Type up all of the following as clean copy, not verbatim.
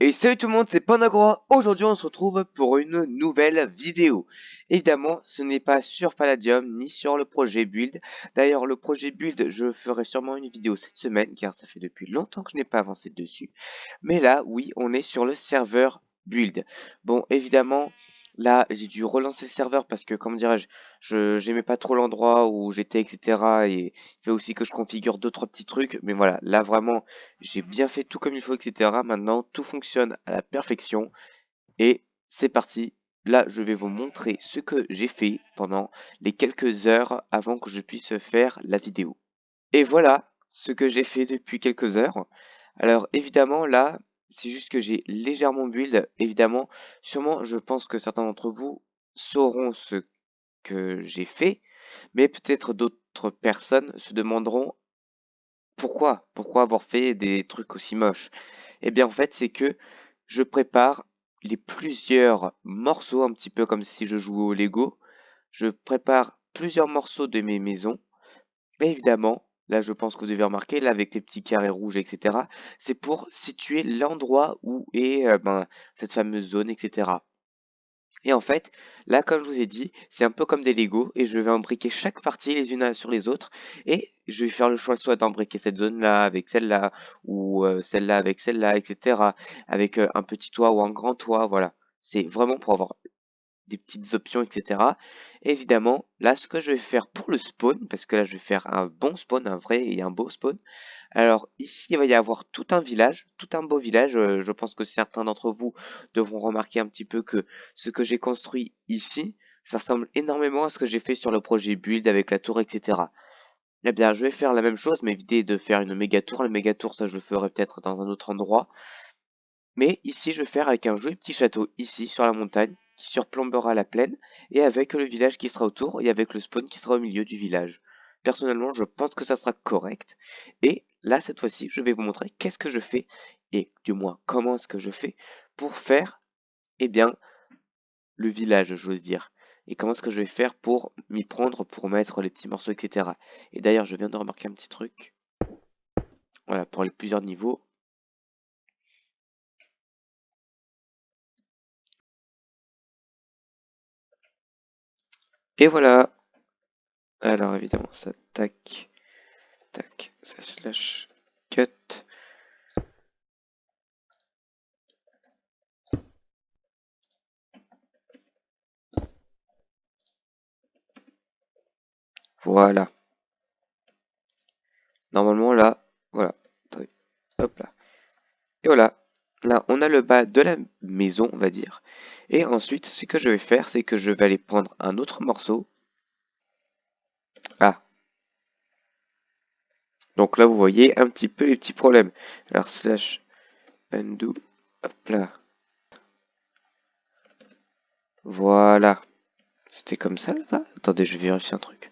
Et salut tout le monde, c'est Pandagora. Aujourd'hui, on se retrouve pour une nouvelle vidéo. Évidemment, ce n'est pas sur Palladium ni sur le projet Build. D'ailleurs, le projet Build, je ferai sûrement une vidéo cette semaine, car ça fait depuis longtemps que je n'ai pas avancé dessus. Mais là, oui, on est sur le serveur Build. Bon, évidemment, là, j'ai dû relancer le serveur parce que, comment dirais-je, j'aimais pas trop l'endroit où j'étais, etc. Et il fait aussi que je configure deux, trois petits trucs. Mais voilà, là, vraiment, j'ai bien fait tout comme il faut, etc. Maintenant, tout fonctionne à la perfection. Et c'est parti. Là, je vais vous montrer ce que j'ai fait pendant les quelques heures avant que je puisse faire la vidéo. Et voilà ce que j'ai fait depuis quelques heures. Alors évidemment, là, c'est juste que j'ai légèrement build. Évidemment, sûrement, je pense que certains d'entre vous sauront ce que j'ai fait. Mais peut-être d'autres personnes se demanderont pourquoi avoir fait des trucs aussi moches? Eh bien, en fait, c'est que je prépare les plusieurs morceaux, un petit peu comme si je jouais au Lego. Je prépare plusieurs morceaux de mes maisons. Et évidemment, là, je pense que vous devez remarquer, là, avec les petits carrés rouges, etc., c'est pour situer l'endroit où est cette fameuse zone, etc. Et en fait, là, comme je vous ai dit, c'est un peu comme des Lego et je vais imbriquer chaque partie les unes sur les autres et je vais faire le choix soit d'imbriquer cette zone-là avec celle-là ou celle-là avec celle-là, etc. Avec un petit toit ou un grand toit, voilà. C'est vraiment pour avoir des petites options, etc. Évidemment, là, ce que je vais faire pour le spawn, parce que là, je vais faire un bon spawn, un vrai et un beau spawn. Alors, ici, il va y avoir tout un village, tout un beau village. Je pense que certains d'entre vous devront remarquer un petit peu que ce que j'ai construit ici, ça ressemble énormément à ce que j'ai fait sur le projet Build avec la tour, etc. Eh bien, je vais faire la même chose, mais éviter de faire une méga tour. La méga tour, ça, je le ferai peut-être dans un autre endroit. Mais ici, je vais faire avec un joli petit château ici sur la montagne qui surplombera la plaine et avec le village qui sera autour et avec le spawn qui sera au milieu du village. Personnellement, je pense que ça sera correct. Et là, cette fois-ci, je vais vous montrer qu'est-ce que je fais et du moins comment est-ce que je fais pour faire, eh bien, le village, j'ose dire. Et comment est-ce que je vais faire pour m'y prendre, pour mettre les petits morceaux, etc. Et d'ailleurs, je viens de remarquer un petit truc. Voilà, pour les plusieurs niveaux. Et voilà. Alors évidemment, ça tac. Tac, ça slash cut. Voilà. Normalement là, voilà. Attendez. Hop là. Et voilà. Là, on a le bas de la maison, on va dire. Et ensuite, ce que je vais faire, c'est que je vais aller prendre un autre morceau. Ah. Donc là, vous voyez un petit peu les petits problèmes. Alors, slash undo. Hop là. Voilà. C'était comme ça là-bas? Attendez, je vais vérifier un truc.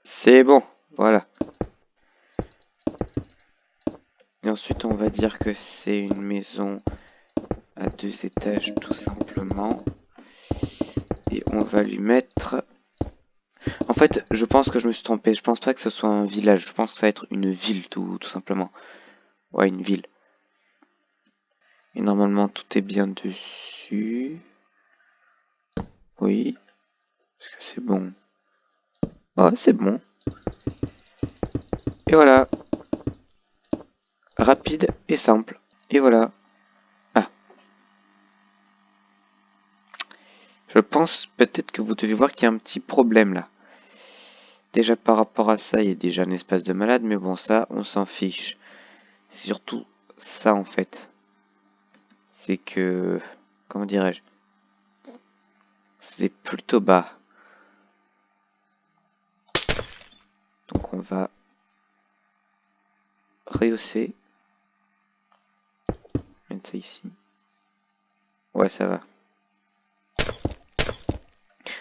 C'est bon. Voilà. Et ensuite, on va dire que c'est une maison à 2 étages, tout simplement. Et on va lui mettre... En fait, je pense que je me suis trompé. Je pense pas que ce soit un village. Je pense que ça va être une ville, tout simplement. Ouais, une ville. Et normalement, tout est bien dessus. Oui. Est-ce que c'est bon? Oh, c'est bon. Et voilà. Rapide et simple. Et voilà. Ah. Je pense peut-être que vous devez voir qu'il y a un petit problème là. Déjà par rapport à ça, il y a déjà un espace de malade. Mais bon, ça, on s'en fiche. C'est surtout ça en fait. C'est que... Comment dirais-je? C'est plutôt bas. Donc on va rehausser. Mettre ça ici. Ouais, ça va.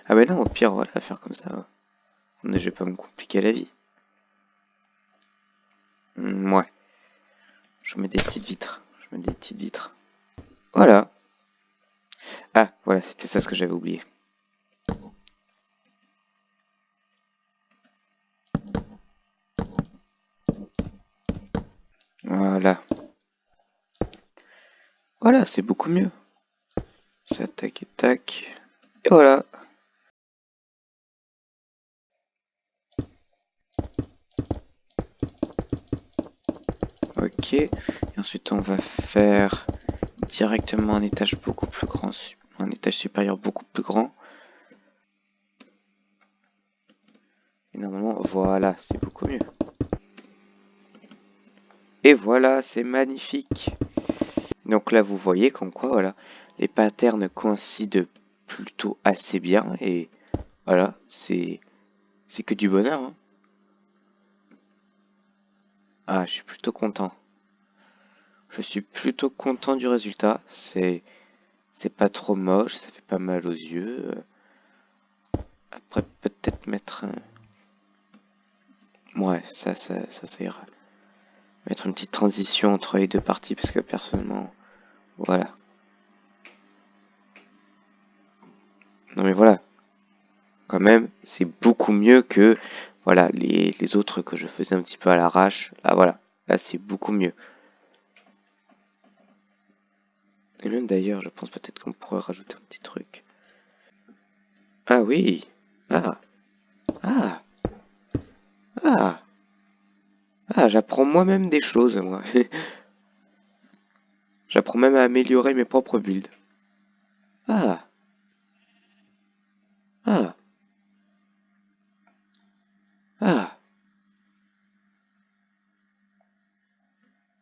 Ah bah non, au pire, voilà, faire comme ça. Je vais pas me compliquer la vie. Ouais. Je mets des petites vitres. Je mets des petites vitres. Voilà. Ah, voilà, c'était ça ce que j'avais oublié. Voilà. Voilà, c'est beaucoup mieux. Ça, tac et tac. Et voilà. Ok. Et ensuite, on va faire directement un étage beaucoup plus grand. Un étage supérieur beaucoup plus grand. Et normalement, voilà, c'est beaucoup mieux. Et voilà, c'est magnifique. Donc là, vous voyez comme quoi, voilà, les patterns coïncident plutôt assez bien. Et voilà, c'est que du bonheur, hein. Ah, je suis plutôt content. Je suis plutôt content du résultat. C'est pas trop moche, ça fait pas mal aux yeux. Après, peut-être mettre un... Ouais, ça ira. Mettre une petite transition entre les deux parties parce que personnellement, voilà. Non mais voilà, quand même, c'est beaucoup mieux que voilà les autres que je faisais un petit peu à l'arrache. Là voilà, là c'est beaucoup mieux. Et même d'ailleurs, je pense peut-être qu'on pourrait rajouter un petit truc. Ah oui, ah, ah, ah, ah, j'apprends moi-même des choses, moi. J'apprends même à améliorer mes propres builds. Ah, ah, ah,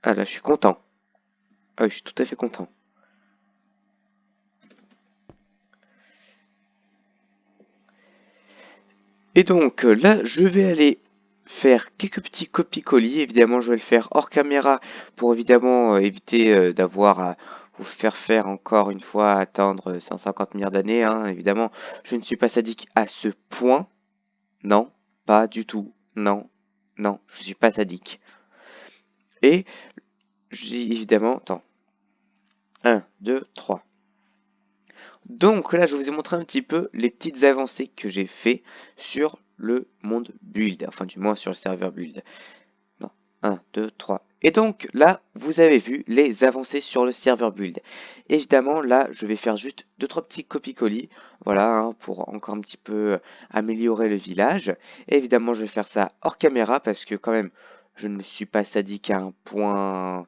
ah là je suis content. Ah oui, je suis tout à fait content. Et donc là, je vais aller faire quelques petits copies-colis. Évidemment, je vais le faire hors caméra pour évidemment éviter d'avoir à vous faire encore une fois attendre 150 milliards d'années, hein. Évidemment, je ne suis pas sadique à ce point. Non, pas du tout. Non, non, je suis pas sadique. Et j'ai évidemment... Attends. Un, 2, 3. Donc là, je vous ai montré un petit peu les petites avancées que j'ai fait sur le monde build, enfin du moins sur le serveur build. Non, 1, 2, 3. Et donc là, vous avez vu les avancées sur le serveur build. Évidemment, là, je vais faire juste 2-3 petits copies-colis, voilà, hein, pour encore un petit peu améliorer le village. Et évidemment, je vais faire ça hors caméra parce que quand même, je ne suis pas sadique à un point...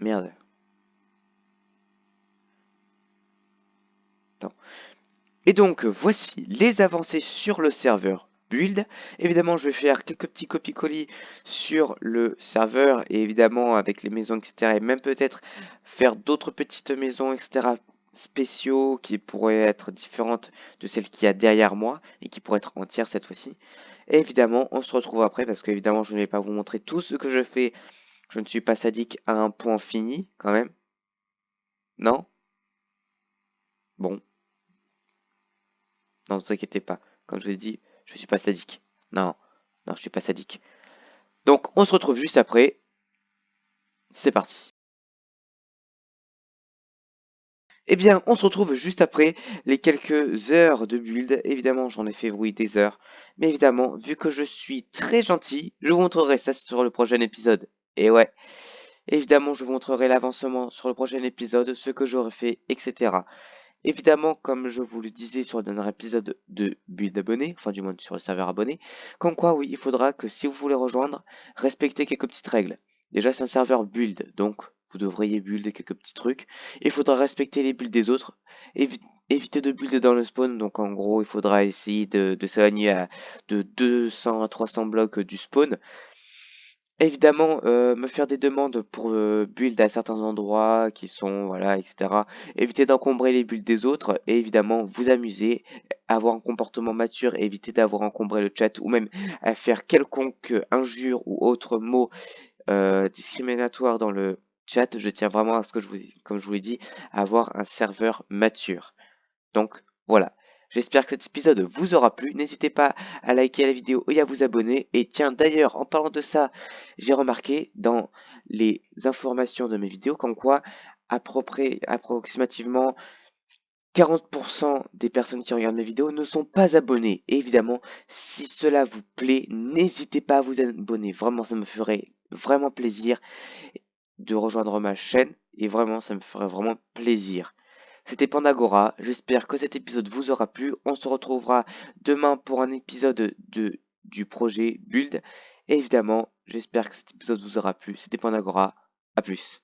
Merde. Attends. Et donc, voici les avancées sur le serveur build. Évidemment, je vais faire quelques petits copies-colis sur le serveur et évidemment avec les maisons, etc. Et même peut-être faire d'autres petites maisons, etc. spéciaux qui pourraient être différentes de celles qu'il y a derrière moi et qui pourraient être entières cette fois-ci. Et évidemment, on se retrouve après parce qu'évidemment, je ne vais pas vous montrer tout ce que je fais. Je ne suis pas sadique à un point fini quand même. Non? Bon, non, ne vous inquiétez pas. Comme je vous ai dit, je suis pas sadique. Non, non, je suis pas sadique. Donc, on se retrouve juste après. C'est parti. Eh bien, on se retrouve juste après les quelques heures de build. Évidemment, j'en ai fait, oui, des heures. Mais évidemment, vu que je suis très gentil, je vous montrerai ça sur le prochain épisode. Et ouais, évidemment, je vous montrerai l'avancement sur le prochain épisode, ce que j'aurais fait, etc. Évidemment, comme je vous le disais sur le dernier épisode de Build Abonné, enfin du moins sur le serveur abonné, comme quoi oui, il faudra que si vous voulez rejoindre, respectez quelques petites règles. Déjà, c'est un serveur build, donc vous devriez build quelques petits trucs. Il faudra respecter les builds des autres, éviter de build dans le spawn, donc en gros, il faudra essayer de s'éloigner de 200 à 300 blocs du spawn. Évidemment, me faire des demandes pour build à certains endroits qui sont, voilà, etc. Éviter d'encombrer les builds des autres et évidemment vous amuser, avoir un comportement mature, éviter d'avoir encombré le chat ou même à faire quelconque injure ou autre mot discriminatoire dans le chat. Je tiens vraiment à ce que comme je vous l'ai dit, à avoir un serveur mature. Donc voilà. J'espère que cet épisode vous aura plu. N'hésitez pas à liker la vidéo et à vous abonner. Et tiens, d'ailleurs, en parlant de ça, j'ai remarqué dans les informations de mes vidéos comme quoi, approximativement 40% des personnes qui regardent mes vidéos ne sont pas abonnées. Et évidemment, si cela vous plaît, n'hésitez pas à vous abonner. Vraiment, ça me ferait vraiment plaisir de rejoindre ma chaîne. Et vraiment, ça me ferait vraiment plaisir. C'était Pandagora, j'espère que cet épisode vous aura plu. On se retrouvera demain pour un épisode du projet Build. Et évidemment, j'espère que cet épisode vous aura plu. C'était Pandagora, à plus.